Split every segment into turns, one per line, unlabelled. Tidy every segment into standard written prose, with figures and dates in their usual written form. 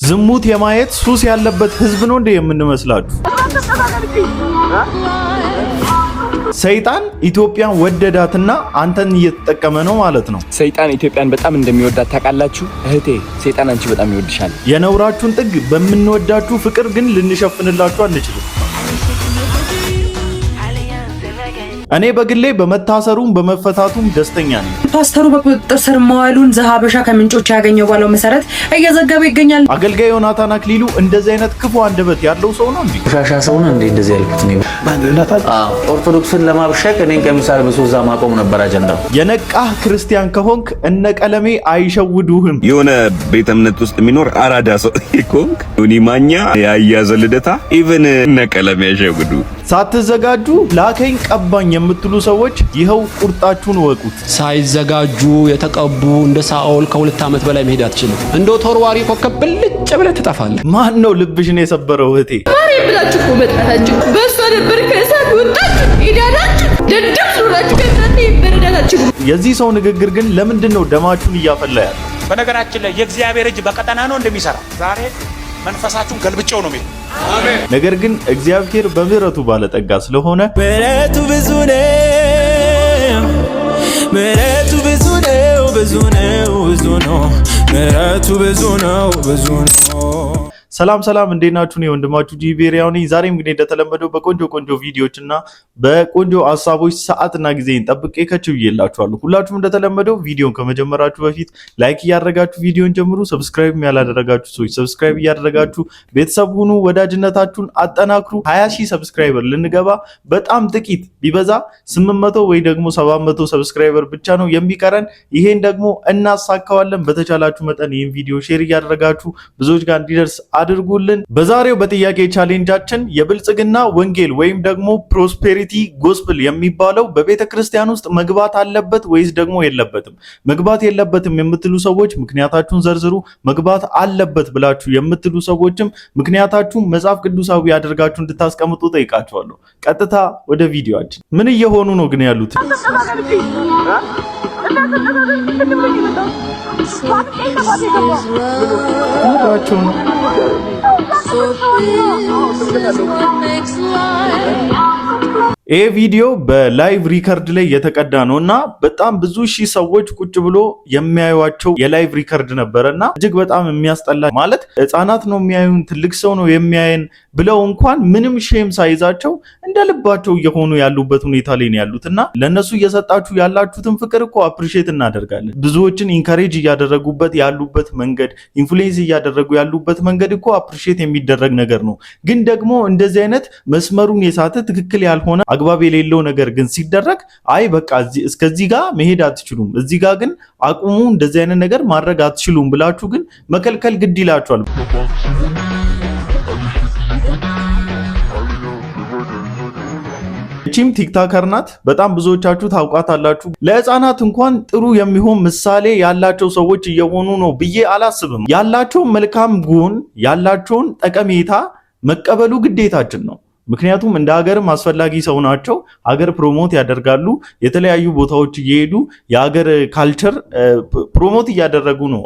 ዝሙት የማየት ሱስ ያለበት ህዝብ ነው እንደ የምንመስላችሁ? ሰይጣን ኢትዮጵያን ወደዳትና አንተን እየተጠቀመ ነው ማለት ነው።
ሰይጣን ኢትዮጵያን በጣም እንደሚወዳት ታውቃላችሁ? እህቴ ሰይጣን አንቺ በጣም ይወድሻል።
የነውራችሁን ጥግ በምንወዳችሁ ፍቅር ግን ልንሸፍንላችሁ አንችልም። እኔ በግሌ በመታሰሩም በመፈታቱም ደስተኛ ነኝ።
ፓስተሩ በቁጥጥር ስር መዋሉን ዘሀበሻ ከምንጮች ያገኘው ባለው መሰረት እየዘገበ ይገኛል።
አገልጋይ ዮናታን አክሊሉ እንደዚህ አይነት ክፉ አንደበት ያለው ሰው ነው እንዴ?
ሻሻ ሰው ነው እንዴ? እንደዚህ ያልኩት ነው። ኦርቶዶክስን ለማብሸቅ እኔን ከሚሳል በሶዛ ማቆም ነበር አጀንዳው።
የነቃህ ክርስቲያን ከሆንክ እነ ቀለሜ አይሸውዱህም።
የሆነ ቤተ እምነት ውስጥ የሚኖር አራዳ ሰው ከሆንክ ዮኒ ማኛ ያያዘ ልደታ ኢቭን እነ ቀለሜ አይሸውዱ።
ሳትዘጋጁ ላከኝ ቀባኝ የምትሉ ሰዎች ይኸው ቁርጣችሁን ወቁት።
ሳይዘጋጁ የተቀቡ እንደ ሳኦል ከ2 ዓመት በላይ መሄድ አትችልም። እንደ ተወርዋሪ ኮከብ ብልጭ ብለህ ትጠፋለህ።
ማን ነው ልብሽን የሰበረው እህቴ?
ማሪ ብላችሁ ቆመጣችሁ በሷ ነበር ከሳት ወጣችሁ ይዳናችሁ ደደብ ሱራችሁ ከናንተ ይበረዳታችሁ።
የዚህ ሰው ንግግር ግን ለምንድን ነው ደማችሁን እያፈላ ያለው?
በነገራችን ላይ የእግዚአብሔር እጅ በቀጠና ነው እንደሚሰራ ዛሬ መንፈሳችሁን ገልብጨው ነው የሚል። አሜን።
ነገር ግን እግዚአብሔር በምህረቱ ባለጠጋ ስለሆነ
ምህረቱ ብዙ ነው፣ ምህረቱ ብዙ ነው፣ ብዙ ነው፣ ብዙ ነው፣ ምህረቱ ብዙ ነው፣ ብዙ ነው።
ሰላም ሰላም፣ እንዴት ናችሁ? ነው ወንድማችሁ ጂቤሪያው ነኝ። ዛሬም እንግዲህ እንደተለመደው በቆንጆ ቪዲዮዎችና በቆንጆ ሐሳቦች ሰዓትና ጊዜን ጠብቄ ከችብዬላችኋለሁ። ሁላችሁም እንደተለመደው ቪዲዮን ከመጀመራችሁ በፊት ላይክ እያደረጋችሁ ቪዲዮን ጀምሩ። ሰብስክራይብ ያላደረጋችሁ ሰዎች ሰብስክራይብ እያደረጋችሁ ቤተሰብ ሁኑ። ወዳጅነታችሁን አጠናክሩ። 20,000 ሰብስክራይበር ልንገባ በጣም ጥቂት ቢበዛ 800 ወይ ደግሞ 700 ሰብስክራይበር ብቻ ነው የሚቀረን። ይሄን ደግሞ እናሳካዋለን። በተቻላችሁ መጠን ይህን ቪዲዮ ሼር እያደረጋችሁ ብዙዎች ጋር እንዲደርስ አድርጉልን። በዛሬው በጥያቄ ቻሌንጃችን የብልጽግና ወንጌል ወይም ደግሞ ፕሮስፔሪቲ ጎስፕል የሚባለው በቤተ ክርስቲያን ውስጥ መግባት አለበት ወይስ ደግሞ የለበትም? መግባት የለበትም የምትሉ ሰዎች ምክንያታችሁን ዘርዝሩ። መግባት አለበት ብላችሁ የምትሉ ሰዎችም ምክንያታችሁን መጽሐፍ ቅዱሳዊ አድርጋችሁ እንድታስቀምጡ ጠይቃችኋለሁ። ቀጥታ ወደ ቪዲዮአችን። ምን እየሆኑ ነው ግን ያሉት? ይሄ ቪዲዮ በላይቭ ሪከርድ ላይ የተቀዳ ነውና በጣም ብዙ ሺህ ሰዎች ቁጭ ብሎ የሚያዩዋቸው የላይቭ ሪከርድ ነበረና እጅግ በጣም የሚያስጠላ ማለት ህፃናት ነው የሚያዩን ትልቅ ሰው ነው የሚያየን ብለው እንኳን ምንም ሼም ሳይዛቸው እንደልባቸው እየሆኑ ያሉበት ሁኔታ ላይ ነው ያሉትና ለነሱ እየሰጣችሁ ያላችሁትን ፍቅር እኮ አፕሪሺየት እናደርጋለን። ብዙዎችን ኢንካሬጅ እያደረጉበት ያሉበት መንገድ ኢንፍሉዌንስ እያደረጉ ያሉበት መንገድ እኮ አፕሪሺየት የሚደረግ ነገር ነው። ግን ደግሞ እንደዚህ አይነት መስመሩን የሳተ ትክክል ያልሆነ አግባብ የሌለው ነገር ግን ሲደረግ አይ በቃ እስከዚህ ጋር መሄድ አትችሉም፣ እዚህ ጋር ግን አቁሙ፣ እንደዚህ አይነት ነገር ማድረግ አትችሉም ብላችሁ ግን መከልከል ግድ ይላችኋል። እቺም ቲክቶከር ናት። በጣም ብዙዎቻችሁ ታውቃታላችሁ። ለህፃናት እንኳን ጥሩ የሚሆን ምሳሌ ያላቸው ሰዎች እየሆኑ ነው ብዬ አላስብም። ያላቸውን መልካም ጎን ያላቸውን ጠቀሜታ መቀበሉ ግዴታችን ነው። ምክንያቱም እንደ ሀገርም አስፈላጊ ሰው ናቸው። ሀገር ፕሮሞት ያደርጋሉ። የተለያዩ ቦታዎች እየሄዱ የሀገር ካልቸር ፕሮሞት እያደረጉ ነው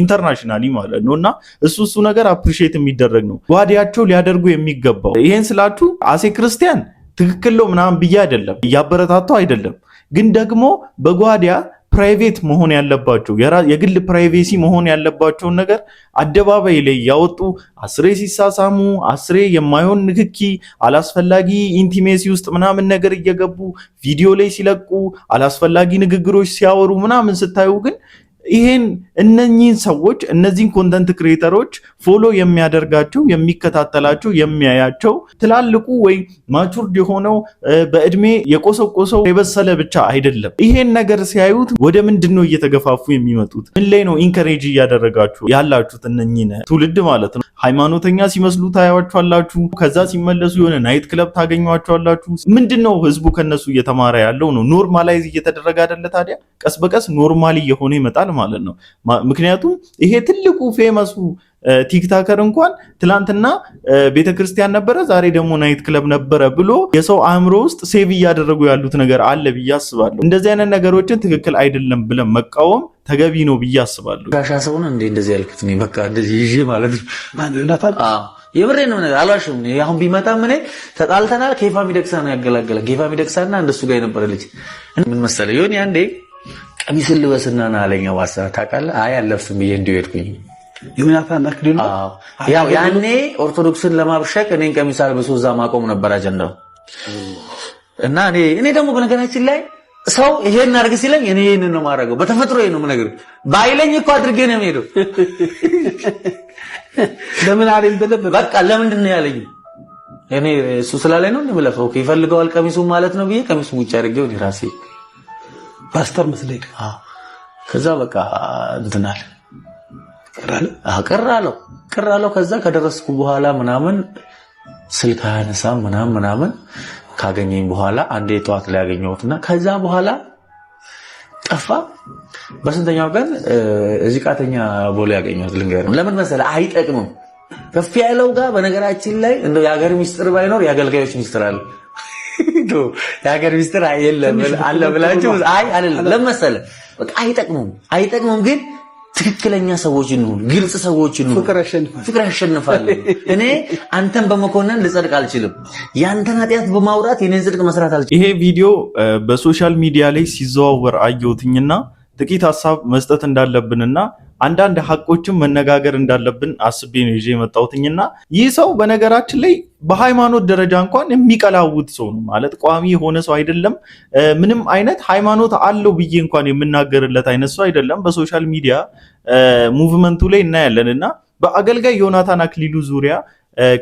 ኢንተርናሽናሊ ማለት ነው። እና እሱ ነገር አፕሪሺየት የሚደረግ ነው። ጓዲያቸው ሊያደርጉ የሚገባው ይሄን ስላችሁ አሴ ክርስቲያን ትክክል ነው ምናምን ብዬ አይደለም፣ እያበረታታው አይደለም። ግን ደግሞ በጓዲያ ፕራይቬት መሆን ያለባቸው የግል ፕራይቬሲ መሆን ያለባቸውን ነገር አደባባይ ላይ ያወጡ አስሬ ሲሳሳሙ አስሬ የማይሆን ንክኪ አላስፈላጊ ኢንቲሜሲ ውስጥ ምናምን ነገር እየገቡ ቪዲዮ ላይ ሲለቁ አላስፈላጊ ንግግሮች ሲያወሩ ምናምን ስታዩ ግን ይሄን እነኚህን ሰዎች እነዚህን ኮንተንት ክሬተሮች ፎሎ የሚያደርጋቸው የሚከታተላቸው የሚያያቸው ትላልቁ ወይ ማቹርድ የሆነው በእድሜ የቆሰቆሰው የበሰለ ብቻ አይደለም። ይሄን ነገር ሲያዩት ወደ ምንድነው እየተገፋፉ የሚመጡት? ምን ላይ ነው ኢንከሬጅ እያደረጋችሁ ያላችሁት? እነኚህን ትውልድ ማለት ነው። ሃይማኖተኛ ሲመስሉ ታያዋቸዋላችሁ። ከዛ ሲመለሱ የሆነ ናይት ክለብ ታገኟቸዋላችሁ። ምንድነው ህዝቡ ከነሱ እየተማረ ያለው ነው? ኖርማላይዝ እየተደረገ አይደለ? ታዲያ ቀስ በቀስ ኖርማሊ እየሆነ ይመጣል ማለት ነው። ምክንያቱም ይሄ ትልቁ ፌመሱ ቲክታከር እንኳን ትላንትና ቤተክርስቲያን ነበረ ዛሬ ደግሞ ናይት ክለብ ነበረ ብሎ የሰው አእምሮ ውስጥ ሴቭ እያደረጉ ያሉት ነገር አለ ብዬ አስባለሁ። እንደዚህ አይነት ነገሮችን ትክክል አይደለም ብለን መቃወም ተገቢ ነው ብዬ አስባለሁ።
ጋሻ ሰው ነው እንደዚህ ያልኩት ነው በቃ እንደዚህ ይዤ ማለት ነው ማንነታል የብሬ ነው ነገር አልዋሽም። አሁን ቢመጣም እኔ ተጣልተናል። ኬፋ ሚደቅሳ ነው ያገላገለ ኬፋ ሚደቅሳና እንደሱ ጋር የነበረ ልጅ ምን መሰለ ይሁን ያንዴ ቀሚስ ልበስና ና አለኝ ዋሳ ታውቃለህ። አይ አለፍስም ብዬ እንዲሁ ሄድኩኝ። ዮናታን አክሊሉ ያው ያኔ ኦርቶዶክስን ለማብሸቅ እኔን ቀሚስ አልብሶ እዛ ማቆም ነበር አጀንዳው እና እኔ ደግሞ በነገራችን ላይ ሰው ይሄን አድርግ ሲለኝ እኔ ይሄንን ነው ማድረገው በተፈጥሮ ነው ነገር ባይለኝ እኮ አድርጌ ነው የምሄደው። ለምን አለኝ በለበ በቃ ለምንድን ነው ያለኝ እኔ እሱ ስላለኝ ነው እንደምለፈው ኦኬ ይፈልገዋል ቀሚሱ ማለት ነው ብዬ ቀሚሱ ውጭ አድርጌው እኔ ራሴ ፓስተር መስለኝ ከዛ በቃ እንትናል ቀራለው ከዛ ከደረስኩ በኋላ ምናምን ስልክ አያነሳም ምናምን ካገኘኝ በኋላ አንዴ ጧት ላይ ያገኘሁትና ከዛ በኋላ ጠፋ። በስንተኛው ቀን እዚህ ቃተኛ ቦሌ ያገኘሁት ልንገርህ ለምን መሰለህ አይጠቅምም ከፍ ያለው ጋር በነገራችን ላይ እንደው የሀገር ሚስጥር ባይኖር የአገልጋዮች ሚስጥር አለ የሀገር ሚስጥር የለም አለ ብላችሁ አይ አይደለም ለምን መሰለህ በቃ አይጠቅሙም ግን ትክክለኛ ሰዎች ነው ግልጽ ሰዎች ነው ፍቅር ያሸንፋል። እኔ አንተን በመኮነን ልጸድቅ አልችልም ያንተን ኃጢአት በማውራት የኔን ጽድቅ መስራት አልችልም።
ይሄ ቪዲዮ በሶሻል ሚዲያ ላይ ሲዘዋወር አየሁትኝና ጥቂት ሐሳብ መስጠት እንዳለብንና አንዳንድ ሐቆችን መነጋገር እንዳለብን አስቤ ነው ይዤ የመጣሁትኝና ይህ ሰው በነገራችን ላይ በሃይማኖት ደረጃ እንኳን የሚቀላውት ሰው ነው ማለት ቋሚ የሆነ ሰው አይደለም። ምንም አይነት ሃይማኖት አለው ብዬ እንኳን የምናገርለት አይነት ሰው አይደለም። በሶሻል ሚዲያ ሙቭመንቱ ላይ እናያለንና በአገልጋይ ዮናታን አክሊሉ ዙሪያ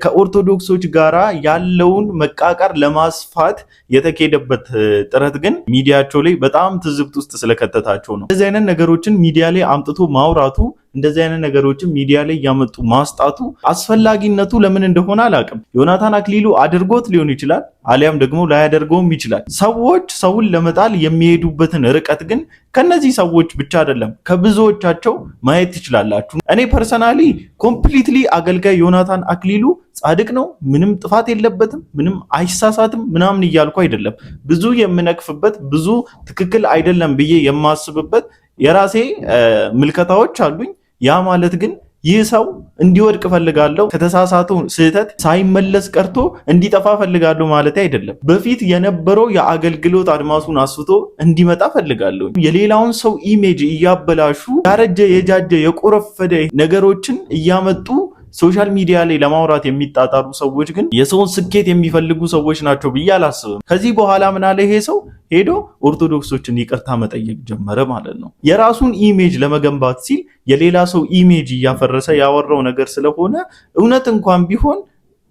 ከኦርቶዶክሶች ጋራ ያለውን መቃቀር ለማስፋት የተኬደበት ጥረት ግን ሚዲያቸው ላይ በጣም ትዝብት ውስጥ ስለከተታቸው ነው። እንደዚህ አይነት ነገሮችን ሚዲያ ላይ አምጥቶ ማውራቱ እንደዚህ አይነት ነገሮችን ሚዲያ ላይ ያመጡ ማስጣቱ አስፈላጊነቱ ለምን እንደሆነ አላውቅም። ዮናታን አክሊሉ አድርጎት ሊሆን ይችላል አሊያም ደግሞ ላያደርገውም ይችላል። ሰዎች ሰውን ለመጣል የሚሄዱበትን ርቀት ግን ከነዚህ ሰዎች ብቻ አይደለም ከብዙዎቻቸው ማየት ትችላላችሁ። እኔ ፐርሰናሊ ኮምፕሊትሊ አገልጋይ ዮናታን አክሊሉ ጻድቅ ነው፣ ምንም ጥፋት የለበትም፣ ምንም አይሳሳትም ምናምን እያልኩ አይደለም። ብዙ የምነቅፍበት ብዙ ትክክል አይደለም ብዬ የማስብበት የራሴ ምልከታዎች አሉኝ። ያ ማለት ግን ይህ ሰው እንዲወድቅ ፈልጋለሁ ከተሳሳተው ስህተት ሳይመለስ ቀርቶ እንዲጠፋ ፈልጋለሁ ማለት አይደለም። በፊት የነበረው የአገልግሎት አድማሱን አስፍቶ እንዲመጣ ፈልጋለሁ። የሌላውን ሰው ኢሜጅ እያበላሹ ያረጀ የጃጀ የቆረፈደ ነገሮችን እያመጡ ሶሻል ሚዲያ ላይ ለማውራት የሚጣጣሩ ሰዎች ግን የሰውን ስኬት የሚፈልጉ ሰዎች ናቸው ብዬ አላስብም። ከዚህ በኋላ ምን አለ ይሄ ሰው ሄዶ ኦርቶዶክሶችን ይቅርታ መጠየቅ ጀመረ ማለት ነው። የራሱን ኢሜጅ ለመገንባት ሲል የሌላ ሰው ኢሜጅ እያፈረሰ ያወራው ነገር ስለሆነ እውነት እንኳን ቢሆን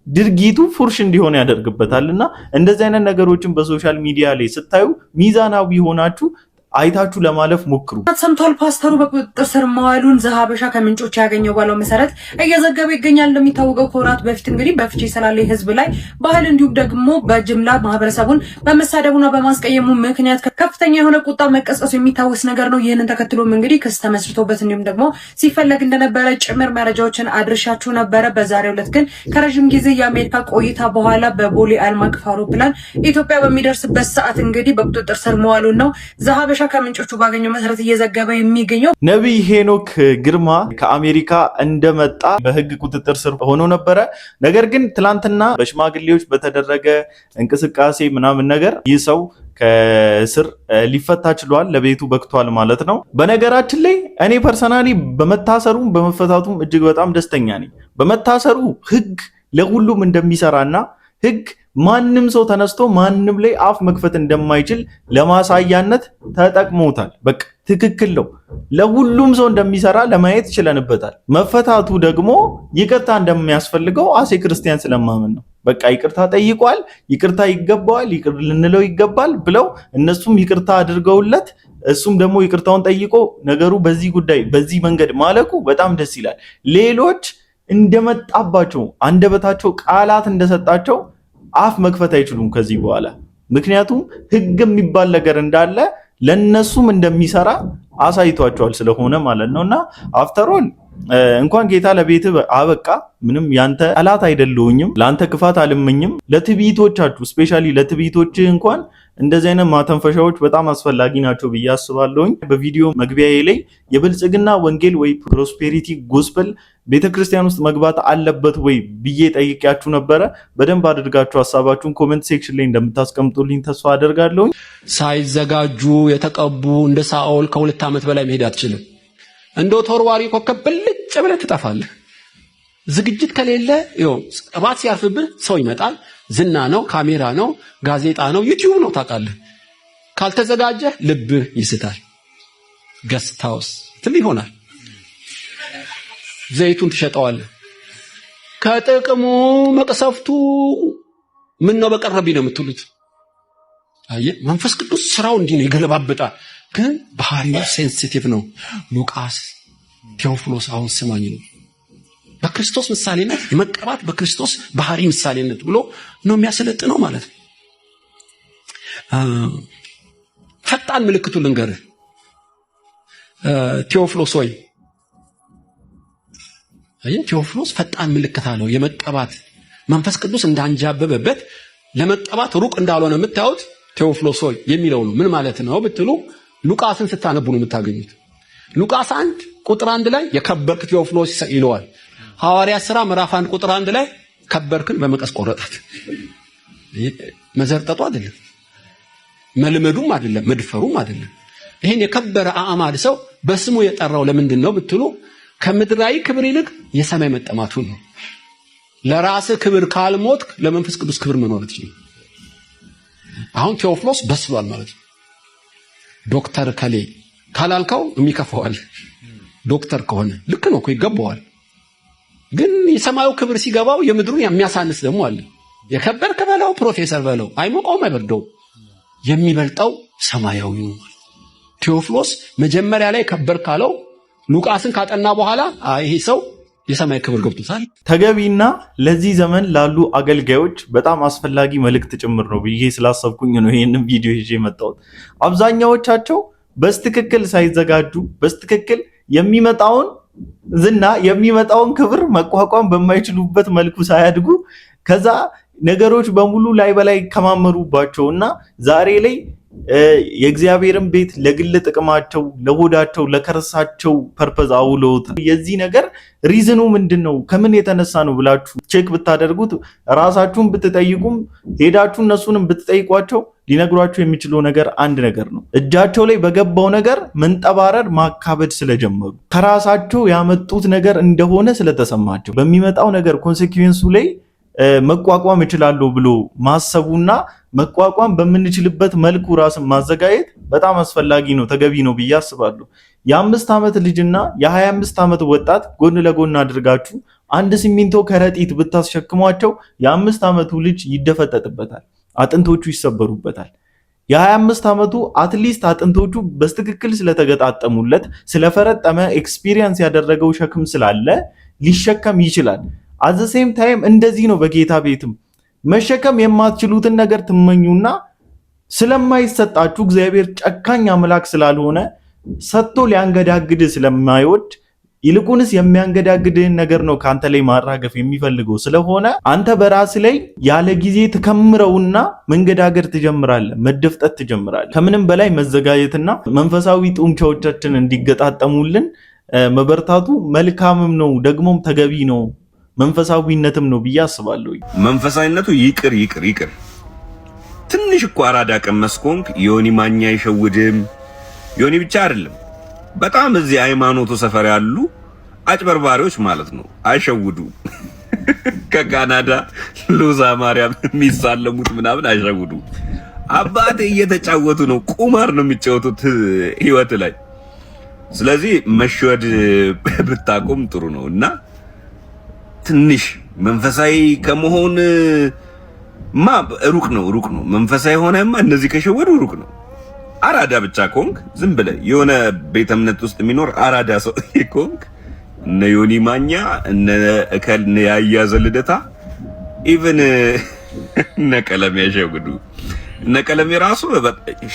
ድርጊቱ ፉርሽ እንዲሆን ያደርግበታልና እንደዚህ አይነት ነገሮችን በሶሻል ሚዲያ ላይ ስታዩ ሚዛናዊ ሆናችሁ አይታችሁ ለማለፍ ሞክሩ።
ሰምቷል። ፓስተሩ በቁጥጥር ስር መዋሉን ዘሀበሻ ከምንጮች ያገኘው ባለው መሰረት እየዘገበ ይገኛል። እንደሚታወቀው ከወራት በፊት እንግዲህ በፍቼ ሰላሌ ህዝብ ላይ ባህል እንዲሁም ደግሞ በጅምላ ማህበረሰቡን በመሳደቡና በማስቀየሙ ምክንያት ከፍተኛ የሆነ ቁጣ መቀስቀሱ የሚታወስ ነገር ነው። ይህንን ተከትሎም እንግዲህ ክስ ተመስርቶበት እንዲሁም ደግሞ ሲፈለግ እንደነበረ ጭምር መረጃዎችን አድርሻችሁ ነበረ። በዛሬው ዕለት ግን ከረጅም ጊዜ የአሜሪካ ቆይታ በኋላ በቦሌ ዓለም አቀፍ አውሮፕላን ኢትዮጵያ በሚደርስበት ሰዓት እንግዲህ በቁጥጥር ስር መዋሉን ነው ዘሀበሻ ከምንጮቹ ባገኘው መሰረት እየዘገበ የሚገኘው።
ነብይ ሄኖክ ግርማ ከአሜሪካ እንደመጣ በህግ ቁጥጥር ስር ሆኖ ነበረ። ነገር ግን ትላንትና በሽማግሌዎች በተደረገ እንቅስቃሴ ምናምን ነገር ይህ ሰው ከስር ሊፈታ ችሏል፣ ለቤቱ በቅቷል ማለት ነው። በነገራችን ላይ እኔ ፐርሰናሊ በመታሰሩም በመፈታቱም እጅግ በጣም ደስተኛ ነኝ። በመታሰሩ ህግ ለሁሉም እንደሚሰራና ህግ ማንም ሰው ተነስቶ ማንም ላይ አፍ መክፈት እንደማይችል ለማሳያነት ተጠቅሞታል። በቃ ትክክል ነው። ለሁሉም ሰው እንደሚሰራ ለማየት ችለንበታል። መፈታቱ ደግሞ ይቅርታ እንደሚያስፈልገው አሴ ክርስቲያን ስለማመን ነው። በቃ ይቅርታ ጠይቋል፣ ይቅርታ ይገባዋል፣ ይቅር ልንለው ይገባል ብለው እነሱም ይቅርታ አድርገውለት እሱም ደግሞ ይቅርታውን ጠይቆ ነገሩ በዚህ ጉዳይ በዚህ መንገድ ማለቁ በጣም ደስ ይላል። ሌሎች እንደመጣባቸው አንደበታቸው ቃላት እንደሰጣቸው አፍ መክፈት አይችሉም ከዚህ በኋላ። ምክንያቱም ህግ የሚባል ነገር እንዳለ ለነሱም እንደሚሰራ አሳይቷቸዋል ስለሆነ ማለት ነውና አፍተር ኦል እንኳን ጌታ ለቤት አበቃ። ምንም ያንተ ጠላት አይደለሁኝም፣ ላንተ ክፋት አልመኝም። ለትዕቢቶቻችሁ ስፔሻሊ ለትዕቢቶች እንኳን እንደዚህ አይነት ማተንፈሻዎች በጣም አስፈላጊ ናቸው ብዬ አስባለሁኝ። በቪዲዮ መግቢያዬ ላይ የብልጽግና ወንጌል ወይ ፕሮስፔሪቲ ጎስፐል ቤተክርስቲያን ውስጥ መግባት አለበት ወይ ብዬ ጠይቄያችሁ ነበረ። በደንብ አድርጋችሁ ሀሳባችሁን ኮሜንት ሴክሽን ላይ እንደምታስቀምጡልኝ ተስፋ አደርጋለሁኝ።
ሳይዘጋጁ የተቀቡ እንደ ሳኦል ከ2 ዓመት በላይ መሄድ አትችልም። እንደ ተወርዋሪ ኮከብ ብልጭ ብለህ ትጠፋለህ። ዝግጅት ከሌለ ይኸው እባት ሲያርፍብህ ሰው ይመጣል። ዝና ነው፣ ካሜራ ነው፣ ጋዜጣ ነው፣ ዩቲዩብ ነው ታውቃለህ። ካልተዘጋጀህ ልብህ ይስታል። ገስት ሃውስ ትል ይሆናል። ዘይቱን ትሸጠዋለህ። ከጥቅሙ መቅሰፍቱ ምን ነው በቀረብኝ ነው የምትሉት። አየህ መንፈስ ቅዱስ ስራው እንዲህ ነው፣ ይገለባብጣል። ግን ባህሪው ሴንሲቲቭ ነው። ሉቃስ ቴዎፍሎስ አሁን ስማኝ ነው በክርስቶስ ምሳሌነት የመቀባት በክርስቶስ ባህሪ ምሳሌነት ብሎ ነው የሚያሰለጥነው ማለት ነው። ፈጣን ምልክቱ ልንገርህ ቴዎፍሎስ ወይ ቴዎፍሎስ ፈጣን ምልክት አለው የመቀባት መንፈስ ቅዱስ እንዳንጃበበበት ለመቀባት ሩቅ እንዳልሆነ የምታዩት ቴዎፍሎስ ወይ የሚለው ነው። ምን ማለት ነው ብትሉ ሉቃስን ስታነቡ ነው የምታገኙት። ሉቃስ 1 ቁጥር 1 ላይ የከበርክ ቴዎፍሎስ ይለዋል። ሐዋርያ ሥራ ምዕራፍ 1 ቁጥር 1 ላይ ከበርክን በመቀስ ቆረጣት። መዘርጠጡ አይደለም፣ መልመዱም አይደለም፣ መድፈሩም አይደለም። ይሄን የከበረ አዕማድ ሰው በስሙ የጠራው ለምንድን ነው ብትሉ ከምድራዊ ክብር ይልቅ የሰማይ መጠማቱ ነው። ለራስ ክብር ካልሞትክ ለመንፈስ ቅዱስ ክብር መኖር ትችላለህ። አሁን ቴዎፍሎስ በስሏል ማለት ነው። ዶክተር ከሌ ካላልከው የሚከፋዋል። ዶክተር ከሆነ ልክ ነው እኮ ይገባዋል። ግን የሰማዩ ክብር ሲገባው የምድሩን የሚያሳንስ ደግሞ አለ። የከበርክ በለው ፕሮፌሰር በለው አይሞቀውም አይበርደውም። የሚበልጠው ሰማያዊ ነው። ቴዎፍሎስ መጀመሪያ ላይ ከበር ካለው ሉቃስን ካጠና በኋላ ይሄ ሰው የሰማይ ክብር ገብቶታል።
ተገቢና ለዚህ ዘመን ላሉ አገልጋዮች በጣም አስፈላጊ መልእክት ጭምር ነው ብዬ ስላሰብኩኝ ነው ይሄንን ቪዲዮ ይዤ መጣሁት። አብዛኛዎቻቸው በስትክክል ሳይዘጋጁ በስትክክል የሚመጣውን ዝና የሚመጣውን ክብር መቋቋም በማይችሉበት መልኩ ሳያድጉ ከዛ ነገሮች በሙሉ ላይ በላይ ከማመሩባቸውና ዛሬ ላይ የእግዚአብሔርን ቤት ለግል ጥቅማቸው ለሆዳቸው ለከርሳቸው ፐርፐዝ አውለውት የዚህ ነገር ሪዝኑ ምንድነው ከምን የተነሳ ነው ብላችሁ ቼክ ብታደርጉት ራሳችሁን ብትጠይቁም ሄዳችሁ እነሱንም ብትጠይቋቸው ሊነግሯችሁ የሚችለው ነገር አንድ ነገር ነው። እጃቸው ላይ በገባው ነገር መንጠባረር ማካበድ ስለጀመሩ ከራሳቸው ያመጡት ነገር እንደሆነ ስለተሰማቸው በሚመጣው ነገር ኮንሲኩዌንሱ ላይ መቋቋም እችላለሁ ብሎ ማሰቡና መቋቋም በምንችልበት መልኩ ራስን ማዘጋጀት በጣም አስፈላጊ ነው፣ ተገቢ ነው ብዬ አስባለሁ። የ5 ዓመት ልጅና የ25 ዓመት ወጣት ጎን ለጎን አድርጋችሁ አንድ ሲሚንቶ ከረጢት ብታስሸክሟቸው የ5 ዓመቱ ልጅ ይደፈጠጥበታል፣ አጥንቶቹ ይሰበሩበታል። የ25 ዓመቱ አትሊስት አጥንቶቹ በስትክክል ስለተገጣጠሙለት ስለፈረጠመ ኤክስፒሪየንስ ያደረገው ሸክም ስላለ ሊሸከም ይችላል። at the same time እንደዚህ ነው በጌታ ቤትም መሸከም የማትችሉትን ነገር ትመኙና ስለማይሰጣችሁ እግዚአብሔር ጨካኝ አምላክ ስላልሆነ ሰጥቶ ሊያንገዳግድ ስለማይወድ ይልቁንስ የሚያንገዳግድን ነገር ነው ካንተ ላይ ማራገፍ የሚፈልገው ስለሆነ አንተ በራስ ላይ ያለ ጊዜ ተከምረውና መንገዳገድ ትጀምራለህ፣ መደፍጠት ትጀምራለህ። ከምንም በላይ መዘጋጀትና መንፈሳዊ ጡንቻዎቻችን እንዲገጣጠሙልን መበርታቱ መልካምም ነው ደግሞም ተገቢ ነው መንፈሳዊነትም ነው ብዬ አስባለሁ።
መንፈሳዊነቱ ይቅር ትንሽ እኮ አራዳ ቀመስኮንክ ዮኒ ማኛ አይሸውድም። ዮኒ ብቻ አይደለም በጣም እዚህ ሃይማኖቱ ሰፈር ያሉ አጭበርባሪዎች ማለት ነው አይሸውዱ። ከካናዳ ሎዛ ማርያም የሚሳለሙት ምናምን አይሸውዱ። አባቴ እየተጫወቱ ነው፣ ቁማር ነው የሚጫወቱት ህይወት ላይ። ስለዚህ መሸወድ ብታቆም ጥሩ ነውና ትንሽ መንፈሳዊ ከመሆን ሩቅ ነው። መንፈሳዊ ሆነማ እነዚህ ከሸወዱ ሩቅ ነው። አራዳ ብቻ ኮንክ ዝም ብለህ የሆነ ቤተ እምነት ውስጥ የሚኖር አራዳ ሰው ኮንክ እነ ዮኒ ማኛ እነ እከል ያያዘ ልደታ ኢቭን እነ ቀለም ያሸውዱ እነ ቀለም የራሱ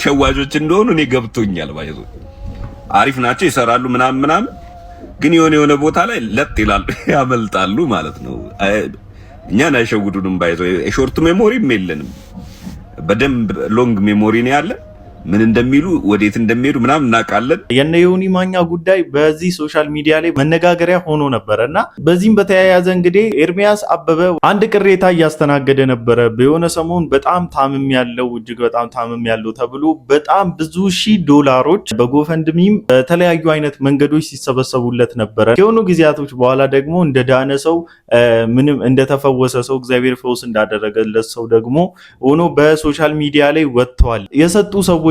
ሸዋጆች እንደሆኑ እኔ ገብቶኛል። ባይዞ አሪፍ ናቸው፣ ይሰራሉ ምናምን ግን የሆነ ቦታ ላይ ለጥ ይላሉ ያመልጣሉ ማለት ነው። እኛን አይሸውዱንም። ባይዘው ሾርት ሜሞሪም የለንም፣ በደንብ ሎንግ ሜሞሪ ነው ያለ። ምን እንደሚሉ ወዴት እንደሚሄዱ ምናምን እናውቃለን።
የነ ዮኒ ማኛ ጉዳይ በዚህ ሶሻል ሚዲያ ላይ መነጋገሪያ ሆኖ ነበረና በዚህም በተያያዘ እንግዲህ ኤርሚያስ አበበ አንድ ቅሬታ እያስተናገደ ነበረ። በሆነ ሰሞን በጣም ታምም ያለው እጅግ በጣም ታምም ያለው ተብሎ በጣም ብዙ $1000 በጎፈንድሚም በተለያዩ አይነት መንገዶች ሲሰበሰቡለት ነበረ። ከሆኑ ጊዜያቶች በኋላ ደግሞ እንደዳነ ሰው ምንም እንደተፈወሰ ሰው እግዚአብሔር ፈውስ እንዳደረገለት ሰው ደግሞ ሆኖ በሶሻል ሚዲያ ላይ ወጥቷል። የሰጡ ሰዎችና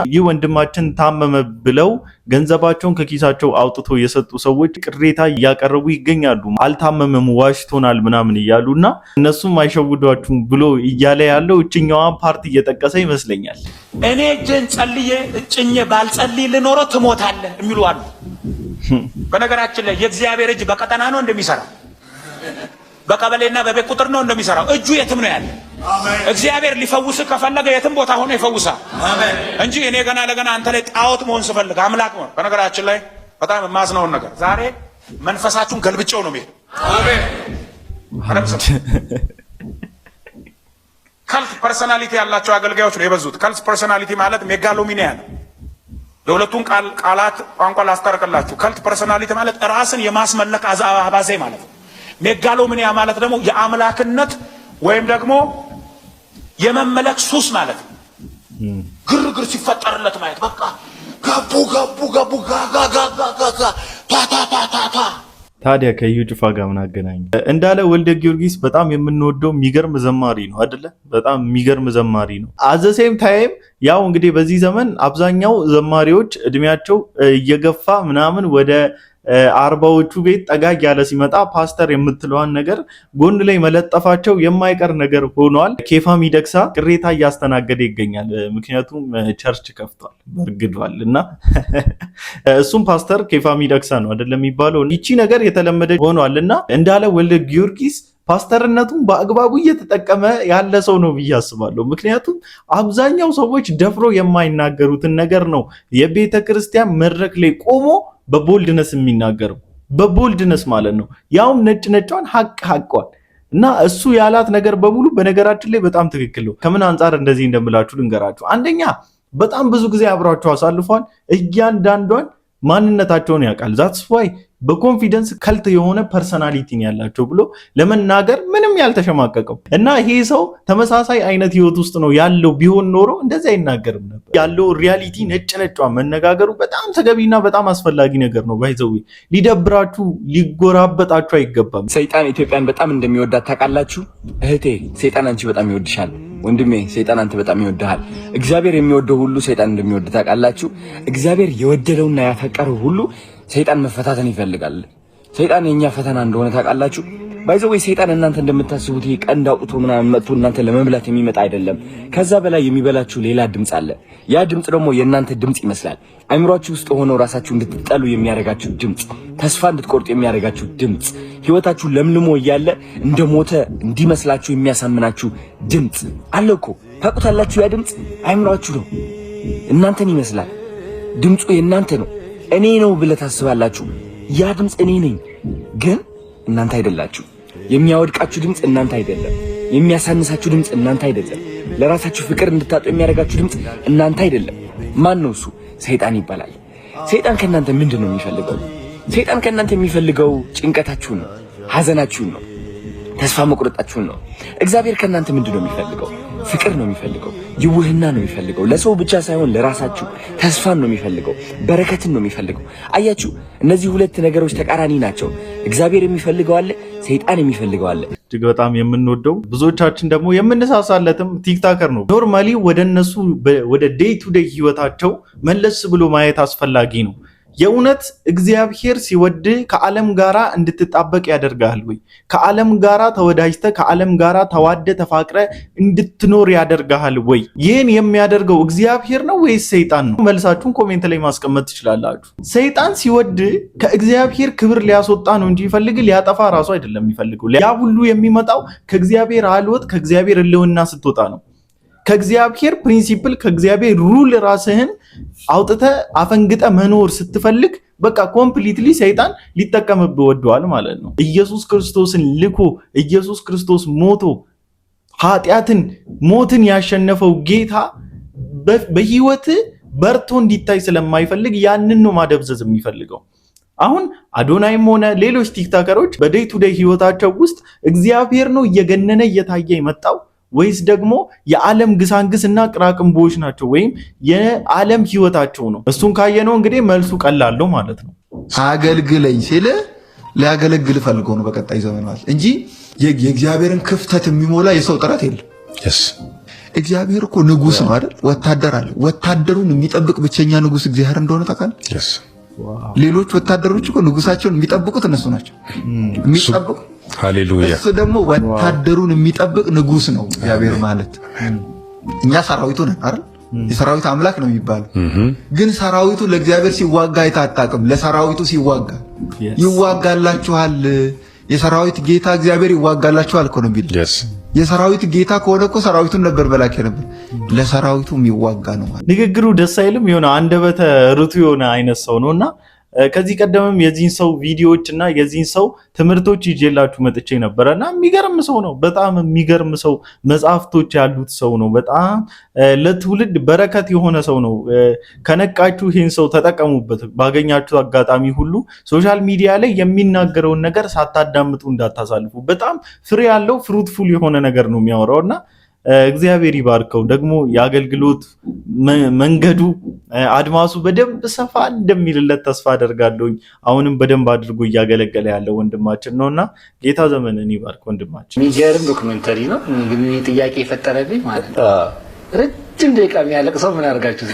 ይህ ወንድማችን ታመመ ብለው ገንዘባቸውን ከኪሳቸው አውጥቶ የሰጡ ሰዎች ቅሬታ እያቀረቡ ይገኛሉ። አልታመመም ዋሽቶናል ምናምን እያሉና እነሱም አይሸውዷችሁም ብሎ እያለ ያለው እችኛዋን ፓርቲ እየጠቀሰ ይመስለኛል።
እኔ እጄን ጸልዬ እጭኜ ባልጸልይ ልኖር ትሞታለህ የሚሉ አሉ። በነገራችን ላይ የእግዚአብሔር እጅ በቀጠና ነው እንደሚሰራ፣ በቀበሌና በቤት ቁጥር ነው እንደሚሰራው። እጁ የትም ነው ያለ። እግዚአብሔር ሊፈውስ ከፈለገ የትም ቦታ ሆኖ ይፈውሳል እንጂ እኔ ገና ለገና አንተ ላይ ጣዖት መሆን ስፈልግ አምላክ መሆን። በነገራችን ላይ በጣም የማዝነውን ነገር ዛሬ መንፈሳችሁን ገልብጨው ነው የሚሄድ። ካልት ፐርሰናሊቲ ያላቸው አገልጋዮች ነው የበዙት። ካልት ፐርሰናሊቲ ማለት ሜጋሎሚኒያ ነው። የሁለቱን ቃላት ቋንቋ ላስታርቅላችሁ። ካልት ፐርሰናሊቲ ማለት ራስን የማስመለክ አባዜ ማለት ነው። ሜጋሎሚኒያ ማለት ደግሞ የአምላክነት ወይም ደግሞ የመመለክ ሱስ ማለት ነው። ግርግር ሲፈጠርለት ማየት በቃ ገቡ ጋጋጋጋጋ ታታታታታ።
ታዲያ ከዩ ጭፋ ጋር ምን አገናኘ? እንዳለ ወልደ ጊዮርጊስ በጣም የምንወደው የሚገርም ዘማሪ ነው አይደለ? በጣም የሚገርም ዘማሪ ነው። አዘሴም ታይም ያው እንግዲህ በዚህ ዘመን አብዛኛው ዘማሪዎች እድሜያቸው እየገፋ ምናምን ወደ 40ዎቹ ቤት ጠጋ ያለ ሲመጣ ፓስተር የምትለዋን ነገር ጎን ላይ መለጠፋቸው የማይቀር ነገር ሆኗል። ኬፋ ሚደቅሳ ቅሬታ እያስተናገደ ይገኛል። ምክንያቱም ቸርች ከፍቷል በርግዷል እና እሱም ፓስተር ኬፋ ሚደቅሳ ነው አይደለም የሚባለው። ይቺ ነገር የተለመደ ሆኗል እና እንዳለ ወልደ ጊዮርጊስ ፓስተርነቱን በአግባቡ እየተጠቀመ ያለ ሰው ነው ብዬ አስባለሁ። ምክንያቱም አብዛኛው ሰዎች ደፍሮ የማይናገሩትን ነገር ነው የቤተ ክርስቲያን መድረክ ላይ ቆሞ በቦልድነስ የሚናገረው። በቦልድነስ ማለት ነው ያውም ነጯን ሐቋን እና እሱ ያላት ነገር በሙሉ በነገራችን ላይ በጣም ትክክል ነው። ከምን አንጻር እንደዚህ እንደምላችሁ ልንገራችሁ። አንደኛ በጣም ብዙ ጊዜ አብሯቸው አሳልፏል። እያንዳንዷን ማንነታቸውን ያውቃል። ዛትስ ዋይ በኮንፊደንስ ከልት የሆነ ፐርሰናሊቲን ያላቸው ብሎ ለመናገር ምንም ያልተሸማቀቀው እና ይሄ ሰው ተመሳሳይ አይነት ህይወት ውስጥ ነው ያለው ቢሆን ኖሮ እንደዚህ አይናገርም ነበር። ያለው ሪያሊቲ ነጯ መነጋገሩ በጣም ተገቢና በጣም አስፈላጊ ነገር ነው። ባይዘው ሊደብራችሁ ሊጎራበጣችሁ አይገባም።
ሰይጣን ኢትዮጵያን በጣም እንደሚወዳት ታውቃላችሁ። እህቴ ሰይጣን አንቺ በጣም ይወድሻል። ወንድሜ ሰይጣን አንተ በጣም ይወድሃል። እግዚአብሔር የሚወደው ሁሉ ሰይጣን እንደሚወድ ታውቃላችሁ። እግዚአብሔር የወደደውና ያፈቀረው ሁሉ ሰይጣን መፈታተን ይፈልጋል። ሰይጣን የኛ ፈተና እንደሆነ ታውቃላችሁ። ባይዘው ሰይጣን እናንተ እንደምታስቡት ቀንድ አውጥቶ ምናምን መጥቶ እናንተ ለመብላት የሚመጣ አይደለም። ከዛ በላይ የሚበላችሁ ሌላ ድምጽ አለ። ያ ድምጽ ደግሞ የእናንተ ድምጽ ይመስላል። አይምሯችሁ ውስጥ ሆኖ ራሳችሁ እንድትጠሉ የሚያደርጋችሁ ድምጽ፣ ተስፋ እንድትቆርጡ የሚያደርጋችሁ ድምጽ፣ ህይወታችሁ ለምልሞ እያለ እንደሞተ እንዲመስላችሁ የሚያሳምናችሁ ድምጽ አለ እኮ። ታውቁታላችሁ። ያ ድምጽ አይምሯችሁ ነው። እናንተን ይመስላል። ድምጹ የእናንተ ነው። እኔ ነው ብለህ ታስባላችሁ። ያ ድምጽ እኔ ነኝ፣ ግን እናንተ አይደላችሁ። የሚያወድቃችሁ ድምጽ እናንተ አይደለም። የሚያሳንሳችሁ ድምጽ እናንተ አይደለም። ለራሳችሁ ፍቅር እንድታጡ የሚያደርጋችሁ ድምጽ እናንተ አይደለም። ማን ነው እሱ? ሰይጣን ይባላል። ሰይጣን ከእናንተ ምንድን ነው የሚፈልገው? ሰይጣን ከእናንተ የሚፈልገው ጭንቀታችሁን ነው፣ ሐዘናችሁን ነው፣ ተስፋ መቁረጣችሁን ነው። እግዚአብሔር ከእናንተ ምንድን ነው የሚፈልገው? ፍቅር ነው የሚፈልገው፣ ይውህና ነው የሚፈልገው። ለሰው ብቻ ሳይሆን ለራሳችሁ ተስፋን ነው የሚፈልገው፣ በረከትን ነው የሚፈልገው። አያችሁ፣ እነዚህ ሁለት ነገሮች ተቃራኒ ናቸው። እግዚአብሔር የሚፈልገው አለ፣ ሰይጣን የሚፈልገው አለ።
እጅግ በጣም የምንወደው ብዙዎቻችን ደግሞ የምንሳሳለትም ቲክታከር ነው። ኖርማሊ ወደ እነሱ ወደ ዴይ ቱ ዴይ ህይወታቸው መለስ ብሎ ማየት አስፈላጊ ነው። የእውነት እግዚአብሔር ሲወድ ከዓለም ጋራ እንድትጣበቅ ያደርጋል ወይ? ከዓለም ጋራ ተወዳጅተ ከዓለም ጋራ ተዋደ ተፋቅረ እንድትኖር ያደርጋል ወይ? ይህን የሚያደርገው እግዚአብሔር ነው ወይስ ሰይጣን ነው? መልሳችሁን ኮሜንት ላይ ማስቀመጥ ትችላላችሁ። ሰይጣን ሲወድ ከእግዚአብሔር ክብር ሊያስወጣ ነው እንጂ ይፈልግ ሊያጠፋ ራሱ አይደለም የሚፈልገው። ያ ሁሉ የሚመጣው ከእግዚአብሔር አልወት ከእግዚአብሔር ህልውና ስትወጣ ነው። ከእግዚአብሔር ፕሪንሲፕል ከእግዚአብሔር ሩል ራስህን አውጥተ አፈንግጠ መኖር ስትፈልግ በቃ ኮምፕሊትሊ ሰይጣን ሊጠቀምብህ ወደዋል ማለት ነው። ኢየሱስ ክርስቶስን ልኮ ኢየሱስ ክርስቶስ ሞቶ ኃጢአትን ሞትን ያሸነፈው ጌታ በህይወት በርቶ እንዲታይ ስለማይፈልግ ያንን ነው ማደብዘዝ የሚፈልገው። አሁን አዶናይም ሆነ ሌሎች ቲክቶከሮች በዴይ ቱ ዴይ ህይወታቸው ውስጥ እግዚአብሔር ነው እየገነነ እየታየ የመጣው ወይስ ደግሞ የዓለም ግሳንግስና ቅራቅንቦች ናቸው ወይም የዓለም ህይወታቸው ነው? እሱን ካየነው እንግዲህ መልሱ ቀላል ነው ማለት ነው።
አገልግለኝ ሲል ሊያገለግል ፈልጎ ነው በቀጣይ ዘመን ማለት እንጂ የእግዚአብሔርን ክፍተት የሚሞላ የሰው ጥረት የለም። እግዚአብሔር እኮ ንጉስ ነው አይደል? ወታደር አለ። ወታደሩን የሚጠብቅ ብቸኛ ንጉስ እግዚአብሔር እንደሆነ ታውቃለህ? ሌሎች ወታደሮች እኮ ንጉሳቸውን የሚጠብቁት እነሱ ናቸው የሚጠብቁ። ሃሌሉያ! እሱ ደግሞ ወታደሩን የሚጠብቅ ንጉስ ነው እግዚአብሔር ማለት። እኛ ሰራዊቱ ነን አይደል? የሰራዊት አምላክ ነው የሚባለው። ግን ሰራዊቱ ለእግዚአብሔር ሲዋጋ አይታጣቅም። ለሰራዊቱ ሲዋጋ ይዋጋላችኋል። የሰራዊት ጌታ እግዚአብሔር ይዋጋላችኋል እኮ ነው የሚለው። የሰራዊት ጌታ ከሆነ እኮ ሰራዊቱን ነበር በላክ ነበር። ለሰራዊቱ የሚዋጋ ነው ማለት። ንግግሩ ደስ አይልም? የሆነ አንደበተ ርቱዕ የሆነ አይነት ሰው ነውና ከዚህ ቀደምም የዚህን ሰው ቪዲዮዎች እና የዚህን ሰው ትምህርቶች ይዤላችሁ መጥቼ ነበረና የሚገርም ሰው ነው። በጣም የሚገርም ሰው፣ መጽሐፍቶች ያሉት ሰው ነው። በጣም ለትውልድ በረከት የሆነ ሰው ነው። ከነቃችሁ ይህን ሰው ተጠቀሙበት። ባገኛችሁ አጋጣሚ ሁሉ ሶሻል ሚዲያ ላይ የሚናገረውን ነገር ሳታዳምጡ እንዳታሳልፉ። በጣም ፍሬ ያለው ፍሩትፉል የሆነ ነገር ነው የሚያወራውና እግዚአብሔር ይባርከው። ደግሞ የአገልግሎት መንገዱ አድማሱ በደንብ ሰፋ እንደሚልለት ተስፋ አደርጋለሁ። አሁንም በደንብ አድርጎ እያገለገለ ያለው ወንድማችን ነውና ጌታ ዘመንን ይባርክ ወንድማችን።
የሚገርም ዶክመንተሪ ነው። እንግዲህ ጥያቄ የፈጠረልኝ ማለት ነው። ረጅም ደቂቃ የሚያለቅ ሰው ምን አድርጋችሁ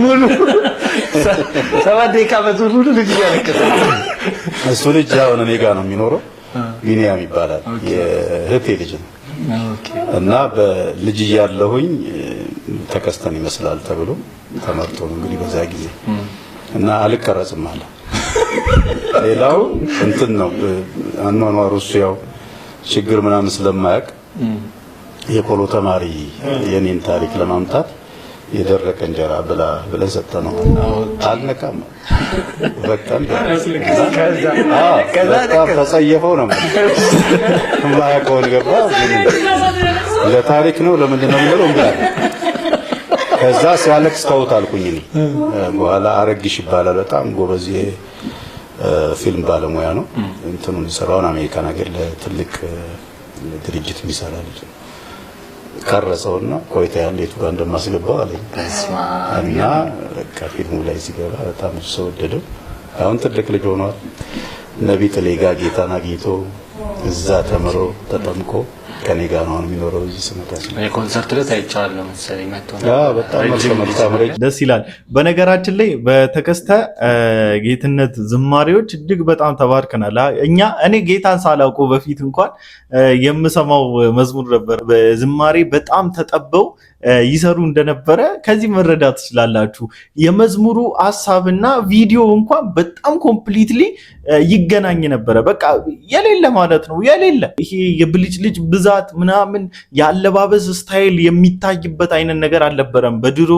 ሙሉ 7 ደቂቃ በሙሉ ልጅ ያለቀሰ
እሱ ልጅ አሁን እኔ ጋር ነው የሚኖረው። ቢኒያም ይባላል። የእህቴ ልጅ ነው እና በልጅ ያለሁኝ ተከስተን ይመስላል ተብሎ ተመርጦ ነው እንግዲህ በዛ ጊዜ እና አልቀረጽም አለ። ሌላው እንትን ነው አኗኗሩ እሱ ያው ችግር ምናምን ስለማያውቅ የቆሎ ተማሪ የኔን ታሪክ ለማምጣት የደረቀ እንጀራ ብላ ብለን ሰጠነው። አልነካም በቃ ተጸየፈው ነው የማያውቀውን ገባ። ለታሪክ ነው ለምንድን ነው የሚለው እንዴ? ከዛ ሲያለቅስ ተውት አልኩኝ እኔ። በኋላ አረግሽ ይባላል። በጣም ጎበዝ ፊልም ባለሙያ ነው። እንትኑን ይሰራውን አሜሪካን ሀገር ለትልቅ ድርጅት የሚሰራ ልጅ ቀረጸውና ቆይታ ያለቱ ጋር እንደማስገባው አለኝ እና በቃ ፊልሙ ላይ ሲገባ በጣም ሰው ወደደው። አሁን ትልቅ ልጅ ሆኗል። ነብይ ጥሌ ጋር ጌታን አግኝቶ እዛ ተምሮ ተጠምቆ ከኔ ጋር ነው የሚኖረው። እዚህ ስመጣች
የኮንሰርት ላይ ታይቻለሁ መሰለኝ መጥቶ
በጣም
ደስ ይላል። በነገራችን ላይ በተከስተ ጌትነት ዝማሬዎች እጅግ በጣም ተባርከናል። እኔ ጌታን ሳላውቀው በፊት እንኳን የምሰማው መዝሙር ነበር። በዝማሬ በጣም ተጠበው ይሰሩ እንደነበረ ከዚህ መረዳት ትችላላችሁ። የመዝሙሩ ሐሳብና ቪዲዮ እንኳን በጣም ኮምፕሊትሊ ይገናኝ ነበረ። በቃ የሌለ ማለት ነው የሌለ ይሄ የብልጭልጭ ብዛት ምናምን የአለባበስ ስታይል የሚታይበት አይነት ነገር አልነበረም። በድሮ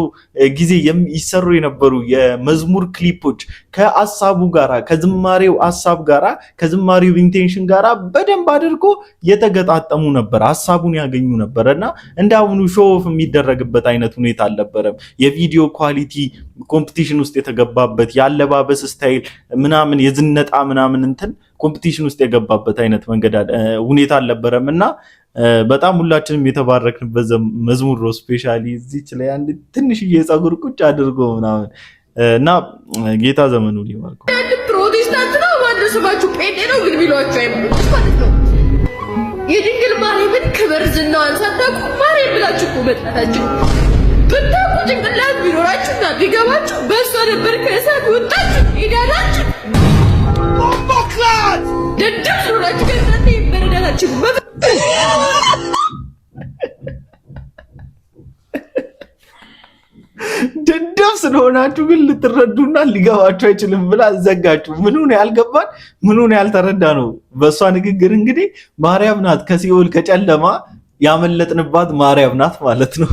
ጊዜ ይሰሩ የነበሩ የመዝሙር ክሊፖች ከሐሳቡ ጋራ ከዝማሬው ሐሳብ ጋራ ከዝማሬው ኢንቴንሽን ጋራ በደንብ አድርጎ የተገጣጠሙ ነበር። ሐሳቡን ያገኙ ነበርና እንዳሁኑ ሾው ኦፍ የሚደረግበት አይነት ሁኔታ አልነበረም። የቪዲዮ ኳሊቲ ኮምፒቲሽን ውስጥ የተገባበት የአለባበስ ስታይል ምናምን የዝነጣ ምናምን እንትን ኮምፒቲሽን ውስጥ የገባበት አይነት መንገድ ሁኔታ አልነበረም እና በጣም ሁላችንም የተባረክንበት መዝሙር ነው። ስፔሻሊ እዚች ላይ አንድ ትንሽዬ ፀጉር ቁጭ አድርጎ ምናምን እና ጌታ ዘመኑን ይባርክ።
ፕሮቴስታንት ነው ማለት ስማችሁ ጴንጤ ነው ግን ቢሏችሁ አይሞት ማለት ነው። የድንግል ማርያምን ክብር ዝናዋን ሳታውቁ ማርያም ብላችሁ እኮ መጥራታችሁ ብታውቁ ጭንቅላት ቢኖራችሁና ቢገባችሁ በእሷ ነበር ከእሳት ወጣችሁ ሄዳላችሁ። ደደብ ስለሆናችሁ ከእናንተ መረዳታችሁ
ደደብ ስለሆናችሁ ግን ልትረዱና ሊገባችሁ አይችልም ብላ ዘጋችሁ። ምኑን ያልገባን ምኑን ያልተረዳ ነው። በእሷ ንግግር እንግዲህ ማርያም ናት ከሲኦል ከጨለማ ያመለጥንባት ማርያም ናት ማለት ነው።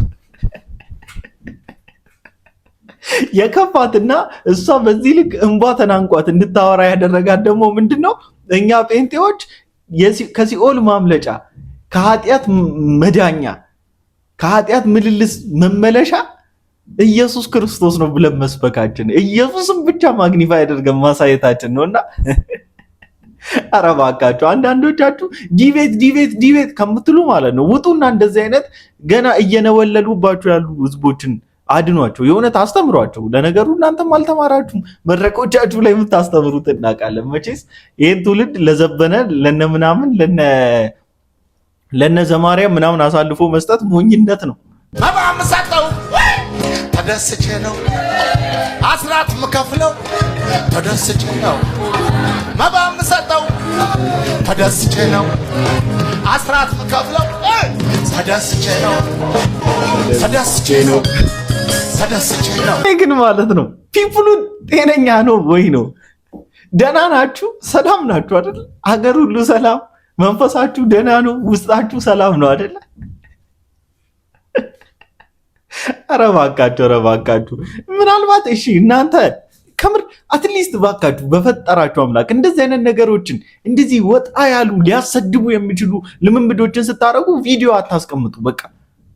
የከፋትና እሷ በዚህ ልክ እንባ ተናንቋት እንድታወራ ያደረጋት ደግሞ ምንድነው? እኛ ጴንጤዎች ከሲኦል ማምለጫ፣ ከኃጢአት መዳኛ፣ ከኃጢአት ምልልስ መመለሻ ኢየሱስ ክርስቶስ ነው ብለን መስበካችን፣ ኢየሱስን ብቻ ማግኒፋይ አድርገን ማሳየታችን ነውና ኧረ እባካችሁ አንዳንዶቻችሁ ዲቤት ከምትሉ ማለት ነው ውጡና እንደዚህ አይነት ገና እየነወለሉባችሁ ያሉ ህዝቦችን አድኗቸው፣ የእውነት አስተምሯቸው። ለነገሩ እናንተም አልተማራችሁም፣ መድረኮቻችሁ ላይ የምታስተምሩት እናውቃለን። መቼስ ይህን ትውልድ ለዘበነ ለነምናምን ለነ ዘማርያም ምናምን አሳልፎ መስጠት ሞኝነት ነው።
መባ የምሰጠው ተደስቼ ነው፣ አስራት የምከፍለው ተደስቼ ነው። መባ የምሰጠው ተደስቼ ነው፣ አስራት የምከፍለው ተደስቼ ነው፣ ተደስቼ ነው፣ ተደስቼ ነው።
ግን ማለት ነው ፒፕሉ ጤነኛ ነው ወይ ነው? ደህና ናችሁ? ሰላም ናችሁ አይደል? አገር ሁሉ ሰላም፣ መንፈሳችሁ ደህና ነው፣ ውስጣችሁ ሰላም ነው አይደል? ኧረ እባካችሁ ምናልባት እሺ እናንተ ከምር አትሊስት ባካችሁ በፈጠራችሁ አምላክ እንደዚህ አይነት ነገሮችን እንደዚህ ወጣ ያሉ ሊያሰድቡ የሚችሉ ልምምዶችን ስታረጉ ቪዲዮ አታስቀምጡ። በቃ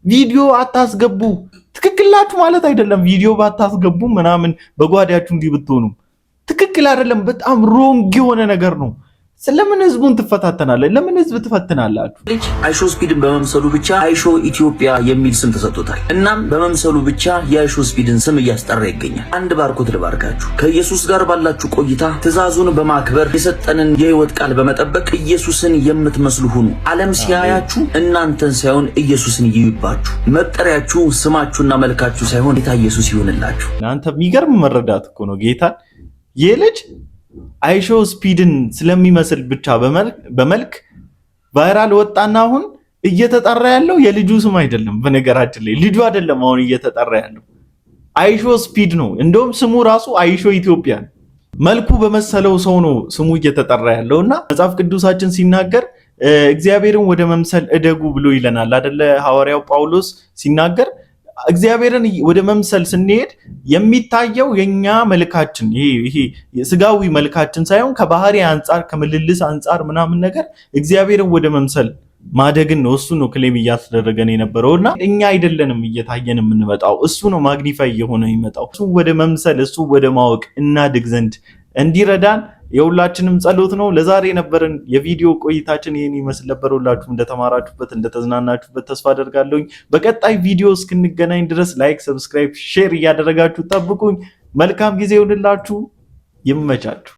ቪዲዮ አታስገቡ። ትክክላችሁ ማለት አይደለም ቪዲዮ ባታስገቡ ምናምን በጓዳችሁ እንዲህ ብትሆኑ ትክክል አይደለም። በጣም ሮንግ የሆነ ነገር ነው። ስለምን ህዝቡን ትፈታተናለህ? ለምን ህዝብ ትፈትናላችሁ?
ልጅ አይሾ ስፒድን በመምሰሉ ብቻ አይሾ ኢትዮጵያ የሚል ስም ተሰጥቶታል። እናም በመምሰሉ ብቻ የአይሾ ስፒድን ስም እያስጠራ ይገኛል። አንድ ባርኮት ልባርካችሁ። ከኢየሱስ ጋር ባላችሁ ቆይታ ትእዛዙን በማክበር የሰጠንን የህይወት ቃል በመጠበቅ ኢየሱስን የምትመስሉ ሁኑ። ዓለም ሲያያችሁ እናንተን ሳይሆን ኢየሱስን ይይባችሁ። መጠሪያችሁ ስማችሁና መልካችሁ ሳይሆን ጌታ ኢየሱስ ይሁንላችሁ።
እናንተ የሚገርም መረዳት እኮ ነው ጌታን የልጅ አይሾ ስፒድን ስለሚመስል ብቻ በመልክ ቫይራል ወጣና አሁን እየተጠራ ያለው የልጁ ስም አይደለም። በነገራችን ላይ ልጁ አይደለም አሁን እየተጠራ ያለው አይሾ ስፒድ ነው። እንደውም ስሙ ራሱ አይሾ ኢትዮጵያ ነው። መልኩ በመሰለው ሰው ነው ስሙ እየተጠራ ያለውና መጽሐፍ ቅዱሳችን ሲናገር እግዚአብሔርን ወደ መምሰል እደጉ ብሎ ይለናል አይደለ? ሐዋርያው ጳውሎስ ሲናገር እግዚአብሔርን ወደ መምሰል ስንሄድ የሚታየው የኛ መልካችን ይሄ ስጋዊ መልካችን ሳይሆን ከባህሪ አንፃር ከምልልስ አንፃር ምናምን ነገር እግዚአብሔርን ወደ መምሰል ማደግን ነው። እሱ ነው ክሌም እያስደረገን የነበረውና እኛ አይደለንም እየታየን የምንመጣው፣ እሱ ነው ማግኒፋይ የሆነ ይመጣው። እሱ ወደ መምሰል እሱ ወደ ማወቅ እናድግ ዘንድ እንዲረዳን የሁላችንም ጸሎት ነው። ለዛሬ የነበረን የቪዲዮ ቆይታችን ይህን ይመስል ነበር። ሁላችሁም እንደተማራችሁበት እንደተዝናናችሁበት ተስፋ አደርጋለሁ። በቀጣይ ቪዲዮ እስክንገናኝ ድረስ ላይክ፣ ሰብስክራይብ፣ ሼር እያደረጋችሁ ጠብቁኝ። መልካም ጊዜ ይሁንላችሁ። ይመቻችሁ።